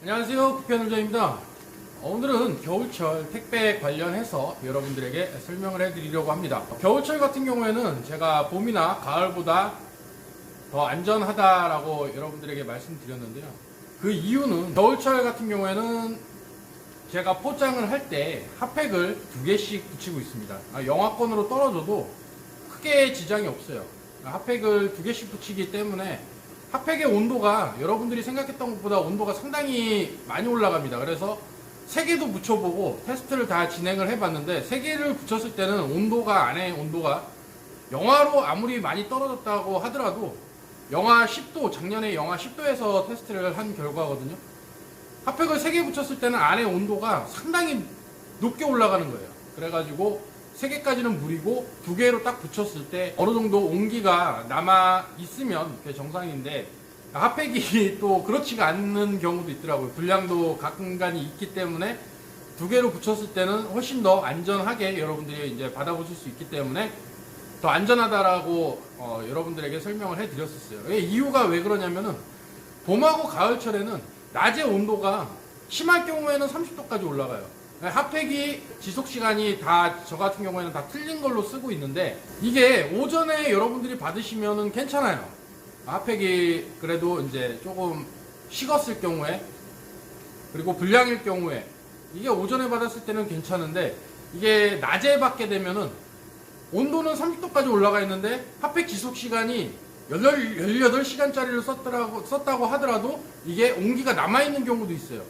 안녕하세요, 부편을저입니다. 오늘은 겨울철 택배 관련해서 여러분들에게 설명을 해드리려고 합니다. 겨울철 같은 경우에는 제가 봄이나 가을보다 더 안전하다라고 여러분들에게 말씀드렸는데요. 그 이유는 겨울철 같은 경우에는 제가 포장을 할 때 핫팩을 2개씩 붙이고 있습니다. 영하권으로 떨어져도 크게 지장이 없어요. 핫팩을 2개씩 붙이기 때문에 핫팩의 온도가 여러분들이 생각했던 것보다 온도가 상당히 많이 올라갑니다. 그래서 3개도 붙여보고 테스트를 다 진행을 해봤는데 3개를 붙였을 때는 온도가 안에 온도가 영하로 아무리 많이 떨어졌다고 하더라도 영하 10도, 작년에 영하 10도에서 테스트를 한 결과거든요. 핫팩을 3개 붙였을 때는 안에 온도가 상당히 높게 올라가는 거예요. 그래가지고 3개까지는 무리고 2개로 딱 붙였을 때 어느 정도 온기가 남아 있으면 그게 정상인데 핫팩이 또 그렇지가 않는 경우도 있더라고요. 불량도 가끔가니 있기 때문에 2개로 붙였을 때는 훨씬 더 안전하게 여러분들이 이제 받아보실 수 있기 때문에 더 안전하다라고 여러분들에게 설명을 해드렸었어요. 이유가 왜 그러냐면은 봄하고 가을철에는 낮의 온도가 심할 경우에는 30도까지 올라가요. 핫팩이 지속시간이 다 저 같은 경우에는 다 틀린 걸로 쓰고 있는데 이게 오전에 여러분들이 받으시면은 괜찮아요. 핫팩이 그래도 이제 조금 식었을 경우에 그리고 불량일 경우에 이게 오전에 받았을 때는 괜찮은데 이게 낮에 받게 되면은 온도는 30도까지 올라가 있는데 핫팩 지속시간이 18시간짜리를 썼다고 하더라도 이게 온기가 남아있는 경우도 있어요.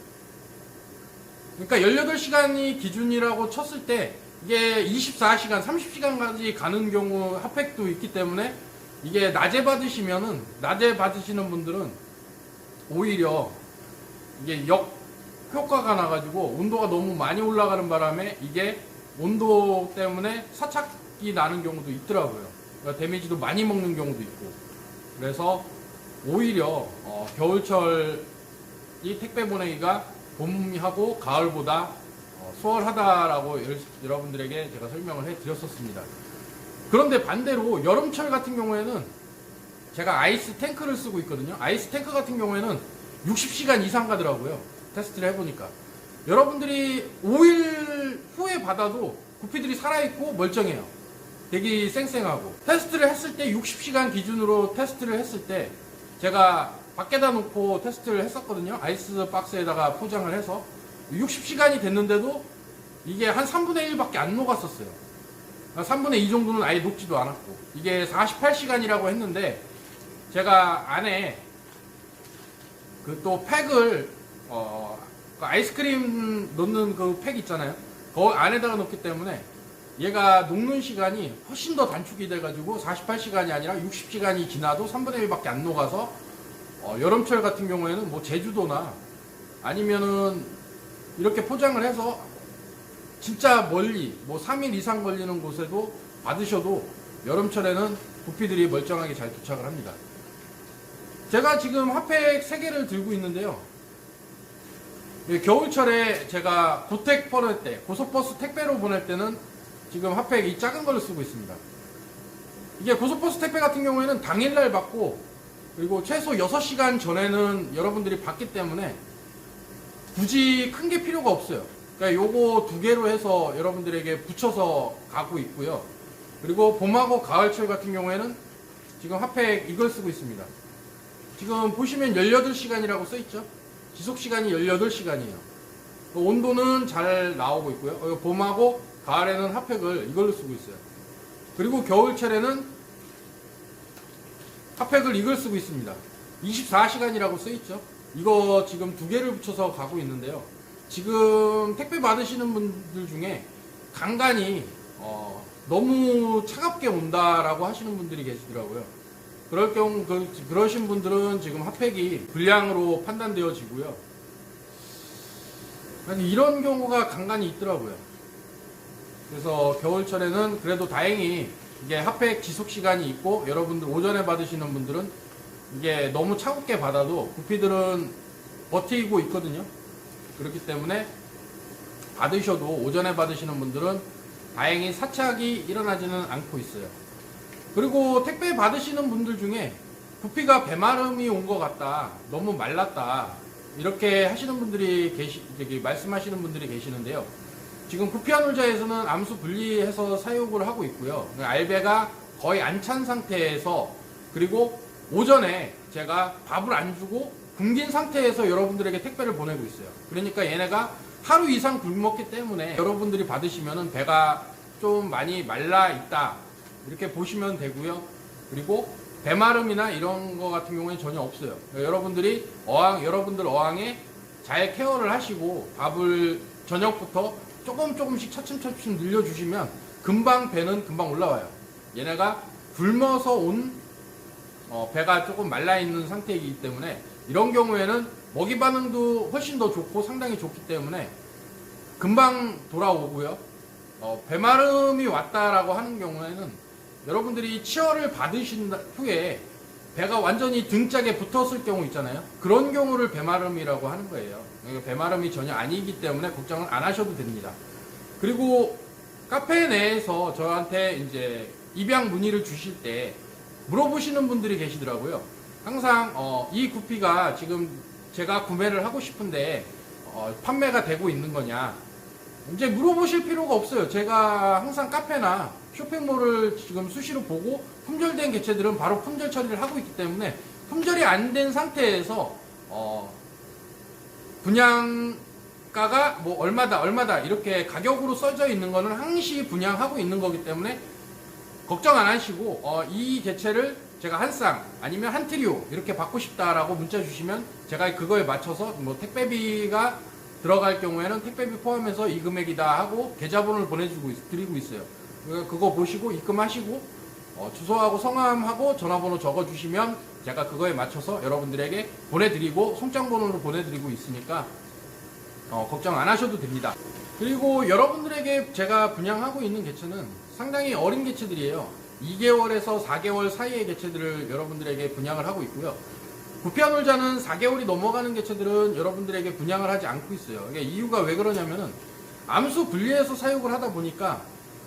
그러니까 18시간이 기준이라고 쳤을 때 이게 24시간, 30시간까지 가는 경우 핫팩도 있기 때문에 이게 낮에 받으시는 분들은 오히려 이게 역효과가 나가지고 온도가 너무 많이 올라가는 바람에 이게 온도 때문에 사착이 나는 경우도 있더라고요. 그러니까 데미지도 많이 먹는 경우도 있고. 그래서 오히려 겨울철 이 택배 보내기가 봄하고 가을보다 수월하다라고 여러분들에게 제가 설명을 해드렸었습니다. 그런데 반대로 여름철 같은 경우에는 제가 아이스 탱크를 쓰고 있거든요. 아이스 탱크 같은 경우에는 60시간 이상 가더라고요. 테스트를 해보니까. 여러분들이 5일 후에 받아도 구피들이 살아있고 멀쩡해요. 되게 쌩쌩하고. 테스트를 했을 때 60시간 기준으로 테스트를 했을 때 제가 밖에다 놓고 테스트를 했었거든요. 아이스 박스에다가 포장을 해서 60시간이 됐는데도 이게 한 3분의 1밖에 안 녹았었어요. 3분의 2 정도는 아예 녹지도 않았고 이게 48시간이라고 했는데 제가 안에 그 또 팩을 그 아이스크림 넣는 그 팩 있잖아요. 그 안에다가 넣기 때문에 얘가 녹는 시간이 훨씬 더 단축이 돼가지고 48시간이 아니라 60시간이 지나도 3분의 1밖에 안 녹아서 여름철 같은 경우에는 뭐 제주도나 아니면은 이렇게 포장을 해서 진짜 멀리 뭐 3일 이상 걸리는 곳에도 받으셔도 여름철에는 부피들이 멀쩡하게 잘 도착을 합니다. 제가 지금 핫팩 3개를 들고 있는데요. 겨울철에 제가 고택 보낼 때, 고속버스 택배로 보낼 때는 지금 핫팩 이 작은 걸 쓰고 있습니다. 이게 고속버스 택배 같은 경우에는 당일날 받고 그리고 최소 6시간 전에는 여러분들이 받기 때문에 굳이 큰 게 필요가 없어요. 그러니까 요거 2개로 해서 여러분들에게 붙여서 가고 있고요. 그리고 봄하고 가을철 같은 경우에는 지금 핫팩 이걸 쓰고 있습니다. 지금 보시면 18시간이라고 써있죠? 지속시간이 18시간이에요. 온도는 잘 나오고 있고요. 봄하고 가을에는 핫팩을 이걸로 쓰고 있어요. 그리고 겨울철에는 핫팩을 이걸 쓰고 있습니다. 24시간이라고 써있죠. 이거 지금 2개를 붙여서 가고 있는데요. 지금 택배 받으시는 분들 중에 간간히 너무 차갑게 온다라고 하시는 분들이 계시더라고요. 그럴 경우 그러신 분들은 지금 핫팩이 불량으로 판단되어지고요. 이런 경우가 간간히 있더라고요. 그래서 겨울철에는 그래도 다행히 이게 핫팩 지속시간이 있고 여러분들 오전에 받으시는 분들은 이게 너무 차갑게 받아도 구피들은 버티고 있거든요. 그렇기 때문에 받으셔도 오전에 받으시는 분들은 다행히 사착이 일어나지는 않고 있어요. 그리고 택배 받으시는 분들 중에 부피가 배마름이 온 것 같다, 너무 말랐다, 이렇게 하시는 분들이 말씀하시는 분들이 계시는데요. 지금 구피아놀자에서는 암수 분리해서 사육을 하고 있고요. 알배가 거의 안 찬 상태에서, 그리고 오전에 제가 밥을 안 주고 굶긴 상태에서 여러분들에게 택배를 보내고 있어요. 그러니까 얘네가 하루 이상 굶었기 때문에 여러분들이 받으시면은 배가 좀 많이 말라 있다, 이렇게 보시면 되고요. 그리고 배마름이나 이런 거 같은 경우에는 전혀 없어요. 여러분들이 여러분들 어항에 잘 케어를 하시고 밥을 저녁부터 조금씩 차츰차츰 늘려주시면 금방 배는 금방 올라와요. 얘네가 굶어서 온 배가 조금 말라있는 상태이기 때문에 이런 경우에는 먹이 반응도 훨씬 더 좋고 상당히 좋기 때문에 금방 돌아오고요. 배마름이 왔다라고 하는 경우에는 여러분들이 치어를 받으신 후에 배가 완전히 등짝에 붙었을 경우 있잖아요. 그런 경우를 배마름이라고 하는 거예요. 배마름이 전혀 아니기 때문에 걱정을 안 하셔도 됩니다. 그리고 카페 내에서 저한테 이제 입양 문의를 주실 때 물어보시는 분들이 계시더라고요. 항상 이 구피가 지금 제가 구매를 하고 싶은데 판매가 되고 있는 거냐, 이제 물어보실 필요가 없어요. 제가 항상 카페나 쇼핑몰을 지금 수시로 보고 품절된 개체들은 바로 품절 처리를 하고 있기 때문에 품절이 안 된 상태에서 분양가가 뭐 얼마다 이렇게 가격으로 써져 있는 거는 항시 분양하고 있는 거기 때문에 걱정 안 하시고 이 개체를 제가 한 쌍 아니면 한 트리오 이렇게 받고 싶다라고 문자 주시면 제가 그거에 맞춰서 뭐 택배비가 들어갈 경우에는 택배비 포함해서 이 금액이다 하고 계좌번호를 보내드리고 있어요. 그거 보시고 입금하시고 주소하고 성함하고 전화번호 적어주시면 제가 그거에 맞춰서 여러분들에게 보내드리고 송장번호로 보내드리고 있으니까 걱정 안 하셔도 됩니다. 그리고 여러분들에게 제가 분양하고 있는 개체는 상당히 어린 개체들이에요. 2개월에서 4개월 사이의 개체들을 여러분들에게 분양을 하고 있고요. 구피아놀자는 4개월이 넘어가는 개체들은 여러분들에게 분양을 하지 않고 있어요. 이유가 왜 그러냐면은 암수 분리해서 사육을 하다 보니까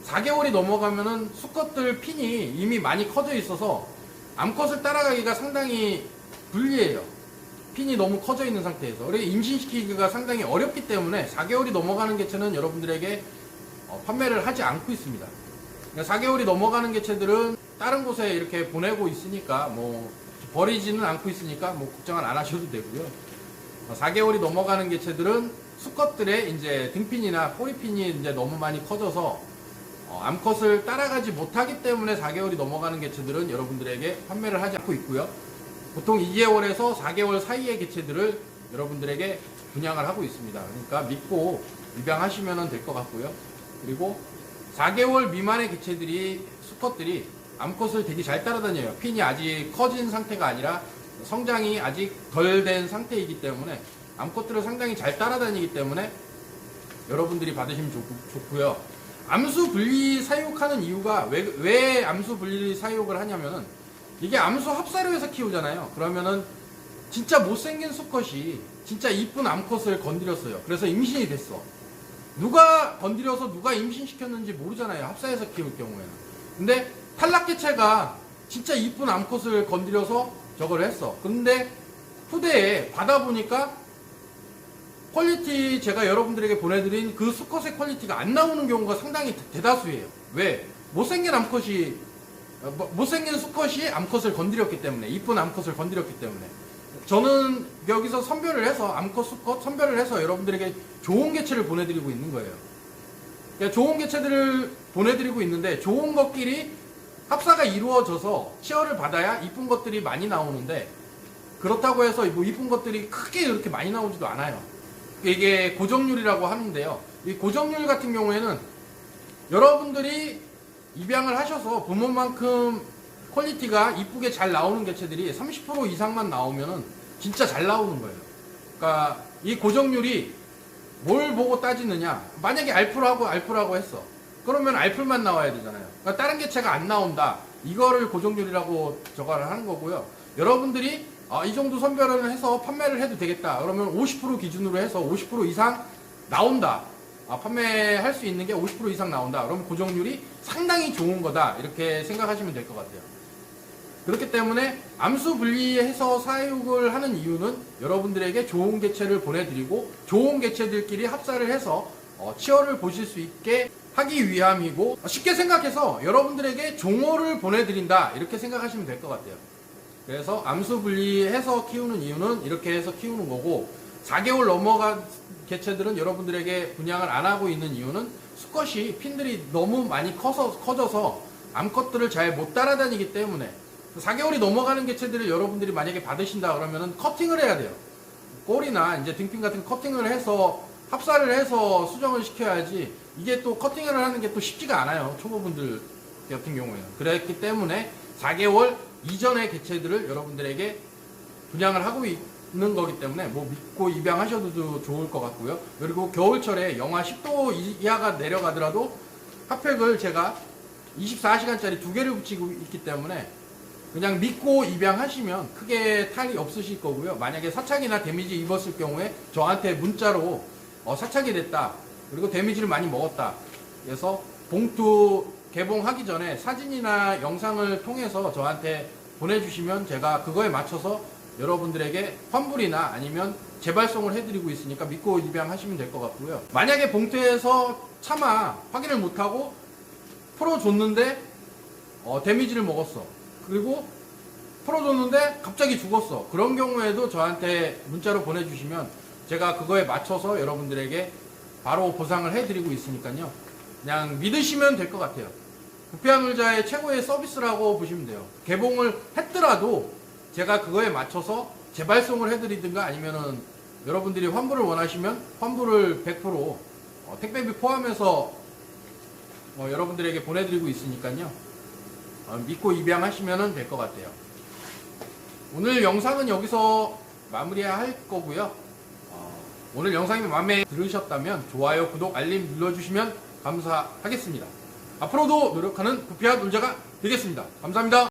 4개월이 넘어가면은 수컷들 핀이 이미 많이 커져 있어서 암컷을 따라가기가 상당히 불리해요. 핀이 너무 커져 있는 상태에서. 그리고 임신시키기가 상당히 어렵기 때문에 4개월이 넘어가는 개체는 여러분들에게 판매를 하지 않고 있습니다. 4개월이 넘어가는 개체들은 다른 곳에 이렇게 보내고 있으니까 뭐 버리지는 않고 있으니까 뭐 걱정은 안 하셔도 되고요. 4개월이 넘어가는 개체들은 수컷들의 이제 등핀이나 꼬리핀이 이제 너무 많이 커져서 암컷을 따라가지 못하기 때문에 4개월이 넘어가는 개체들은 여러분들에게 판매를 하지 않고 있고요. 보통 2개월에서 4개월 사이의 개체들을 여러분들에게 분양을 하고 있습니다. 그러니까 믿고 입양하시면 될 것 같고요. 그리고 4개월 미만의 개체들이 수컷들이 암컷을 되게 잘 따라다녀요. 핀이 아직 커진 상태가 아니라 성장이 아직 덜 된 상태이기 때문에 암컷들을 상당히 잘 따라다니기 때문에 여러분들이 받으시면 좋고요. 암수 분리 사육하는 이유가 왜 암수 분리 사육을 하냐면은 이게 암수 합사료에서 키우잖아요. 그러면은 진짜 못생긴 수컷이 진짜 이쁜 암컷을 건드렸어요. 그래서 임신이 됐어. 누가 건드려서 누가 임신시켰는지 모르잖아요. 합사해서 키울 경우에는. 근데 탈락개체가 진짜 이쁜 암컷을 건드려서 저걸 했어. 근데 후대에 받아보니까 퀄리티 제가 여러분들에게 보내드린 그 수컷의 퀄리티가 안 나오는 경우가 상당히 대다수예요. 왜? 못생긴 수컷이 암컷을 건드렸기 때문에, 이쁜 암컷을 건드렸기 때문에. 저는 여기서 선별을 해서 암컷, 수컷 선별을 해서 여러분들에게 좋은 개체를 보내드리고 있는 거예요. 그러니까 좋은 개체들을 보내드리고 있는데 좋은 것끼리 합사가 이루어져서 치어를 받아야 이쁜 것들이 많이 나오는데 그렇다고 해서 뭐 이쁜 것들이 크게 이렇게 많이 나오지도 않아요. 이게 고정률이라고 하는데요. 이 고정률 같은 경우에는 여러분들이 입양을 하셔서 부모만큼 퀄리티가 이쁘게 잘 나오는 개체들이 30% 이상만 나오면은 진짜 잘 나오는 거예요. 그러니까 이 고정률이 뭘 보고 따지느냐. 만약에 알프라고 했어. 그러면 알풀만 나와야 되잖아요. 그러니까 다른 개체가 안 나온다. 이거를 고정률이라고 저거를 하는 거고요. 여러분들이 이 정도 선별을 해서 판매를 해도 되겠다. 그러면 50% 기준으로 해서 50% 이상 나온다. 판매할 수 있는 게 50% 이상 나온다. 그러면 고정률이 상당히 좋은 거다. 이렇게 생각하시면 될 것 같아요. 그렇기 때문에 암수 분리해서 사육을 하는 이유는 여러분들에게 좋은 개체를 보내드리고 좋은 개체들끼리 합사를 해서 치어를 보실 수 있게 하기 위함이고, 쉽게 생각해서 여러분들에게 종호를 보내드린다 이렇게 생각하시면 될 것 같아요. 그래서 암수 분리해서 키우는 이유는 이렇게 해서 키우는 거고, 4개월 넘어간 개체들은 여러분들에게 분양을 안 하고 있는 이유는 수컷이 핀들이 너무 많이 커져서 암컷들을 잘 못 따라다니기 때문에, 4개월이 넘어가는 개체들을 여러분들이 만약에 받으신다 그러면은 커팅을 해야 돼요. 꼬리나 이제 등핀 같은 커팅을 해서 합사를 해서 수정을 시켜야지, 이게 또 커팅을 하는 게 또 쉽지가 않아요. 초보분들 같은 경우에는. 그랬기 때문에 4개월 이전의 개체들을 여러분들에게 분양을 하고 있는 거기 때문에 뭐 믿고 입양하셔도 좋을 것 같고요. 그리고 겨울철에 영하 10도 이하가 내려가더라도 핫팩을 제가 24시간짜리 2개를 붙이고 있기 때문에 그냥 믿고 입양하시면 크게 탈이 없으실 거고요. 만약에 사착이나 데미지 입었을 경우에 저한테 문자로 사착이 됐다, 그리고 데미지를 많이 먹었다, 그래서 봉투 개봉하기 전에 사진이나 영상을 통해서 저한테 보내주시면 제가 그거에 맞춰서 여러분들에게 환불이나 아니면 재발송을 해드리고 있으니까 믿고 입양하시면 될 것 같고요. 만약에 봉투에서 차마 확인을 못하고 풀어줬는데 데미지를 먹었어, 그리고 풀어줬는데 갑자기 죽었어, 그런 경우에도 저한테 문자로 보내주시면 제가 그거에 맞춰서 여러분들에게 바로 보상을 해드리고 있으니까요. 그냥 믿으시면 될 것 같아요. 부패한 놀자의 최고의 서비스라고 보시면 돼요. 개봉을 했더라도 제가 그거에 맞춰서 재발송을 해드리든가, 아니면은 여러분들이 환불을 원하시면 환불을 100% 택배비 포함해서 여러분들에게 보내드리고 있으니까요. 믿고 입양하시면 될 것 같아요. 오늘 영상은 여기서 마무리할 거고요. 오늘 영상이 마음에 들으셨다면 좋아요, 구독, 알림 눌러주시면 감사하겠습니다. 앞으로도 노력하는 부패한 놀자가 되겠습니다. 감사합니다.